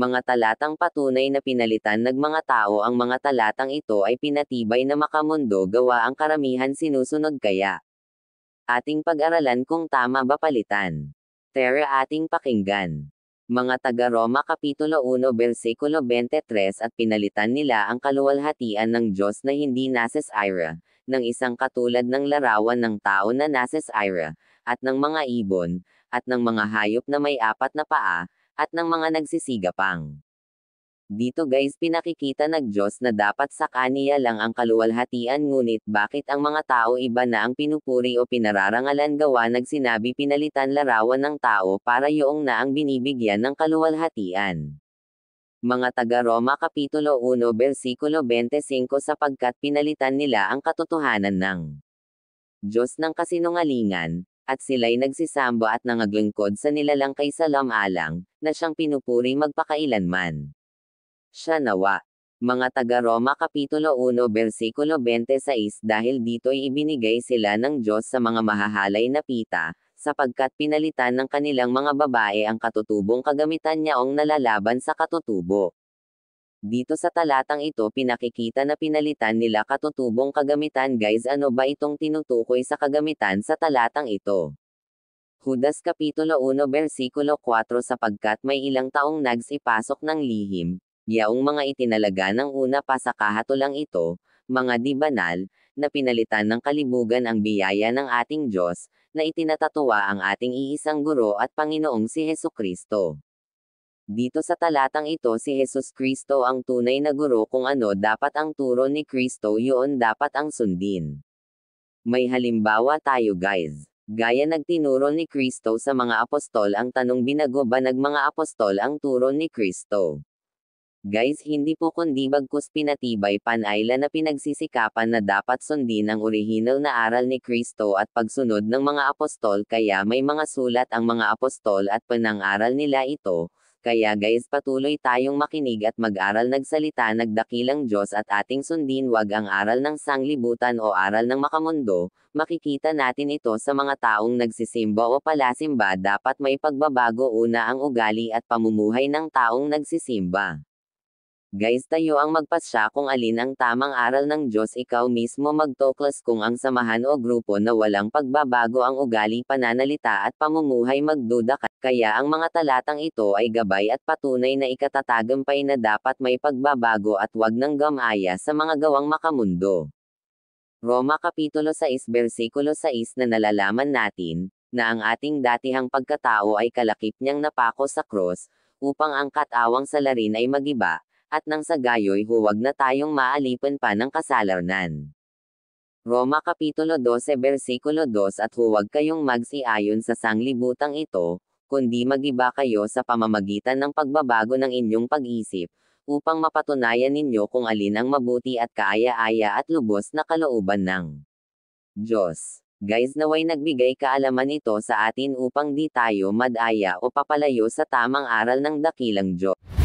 Mga talatang patunay na pinalitan ng mga tao. Ang mga talatang ito ay pinatibay na makamundo gawa ang karamihan sinusunod kaya. Ating pag-aralan kung tama ba palitan. Tara ating pakinggan. Mga taga-Roma Kapitulo 1 Bersikulo 23 At pinalitan nila ang kaluwalhatian ng Diyos na hindi nases ira, ng isang katulad ng larawan ng tao na nases ira, at ng mga ibon, at ng mga hayop na may apat na paa, at ng mga nagsisigapang. Dito guys pinakikita ng Diyos na dapat sa Kaniya lang ang kaluwalhatian ngunit bakit ang mga tao iba na ang pinupuri o pinararangalan gawa sinabi pinalitan larawan ng tao para yoong na ang binibigyan ng kaluwalhatian. Mga taga-Roma Kapitulo 1 Bersikulo 25 Sapagkat pinalitan nila ang katotohanan ng Diyos ng kasinungalingan, at sila'y nagsisamba at nangaglingkod sa nilalang kaysa lamalang, na siyang pinupuri magpakailanman. Siya nawa. Mga taga-Roma Kapitulo 1 Bersikulo 26 Dahil dito'y ibinigay sila ng Diyos sa mga mahahalay na pita, sapagkat pinalitan ng kanilang mga babae ang katutubong kagamitan niyaong nalalaban sa katutubo. Dito sa talatang ito pinakikita na pinalitan nila katutubong kagamitan guys. Ano ba itong tinutukoy sa kagamitan sa talatang ito? Judas Kapitulo 1 Bersikulo 4 Sapagkat may ilang taong nagsipasok ng lihim, yaong mga itinalaga ng una pa sa kahatulang ito, mga di banal, na pinalitan ng kalibugan ang biyaya ng ating Diyos, na itinatatuwa ang ating iisang guro at Panginoong si Hesukristo. Dito sa talatang ito si Jesus Kristo ang tunay na guro kung ano dapat ang turo ni Kristo yun dapat ang sundin. May halimbawa tayo guys. Gaya nagtinuro ni Kristo sa mga apostol ang tanong binago ba ng mga apostol ang turo ni Kristo? Guys hindi po kundi bagkus pinatibay panayla na pinagsisikapan na dapat sundin ang orihinal na aral ni Kristo at pagsunod ng mga apostol kaya may mga sulat ang mga apostol at panang-aral nila ito. Kaya guys patuloy tayong makinig at mag-aral nagsalita nagdakilang Diyos at ating sundin wag ang aral ng sanglibutan o aral ng makamundo. Makikita natin ito sa mga taong nagsisimba o palasimba dapat may pagbabago una ang ugali at pamumuhay ng taong nagsisimba. Guys tayo ang magpasya kung alin ang tamang aral ng Diyos ikaw mismo magtuklas kung ang samahan o grupo na walang pagbabago ang ugali pananalita at pamumuhay magduda ka. Kaya ang mga talatang ito ay gabay at patunay na ikatatagampay na dapat may pagbabago at wag ng gamaya sa mga gawang makamundo. Roma Kapitulo 6 Bersikulo 6 na nalalaman natin, na ang ating datihang pagkatao ay kalakip niyang napako sa krus, upang ang katawang salarin ay magiba, at nang sa gayo'y huwag na tayong maalipan pa ng kasalanan. Roma Kapitulo 12 Bersikulo 2 At huwag kayong magsiayon sa sanglibutang ito, kundi magiba kayo sa pamamagitan ng pagbabago ng inyong pag-isip, upang mapatunayan ninyo kung alin ang mabuti at kaaya-aya at lubos na kalooban ng Diyos. Guys naway nagbigay kaalaman ito sa atin upang di tayo madaya o papalayo sa tamang aral ng dakilang Diyos.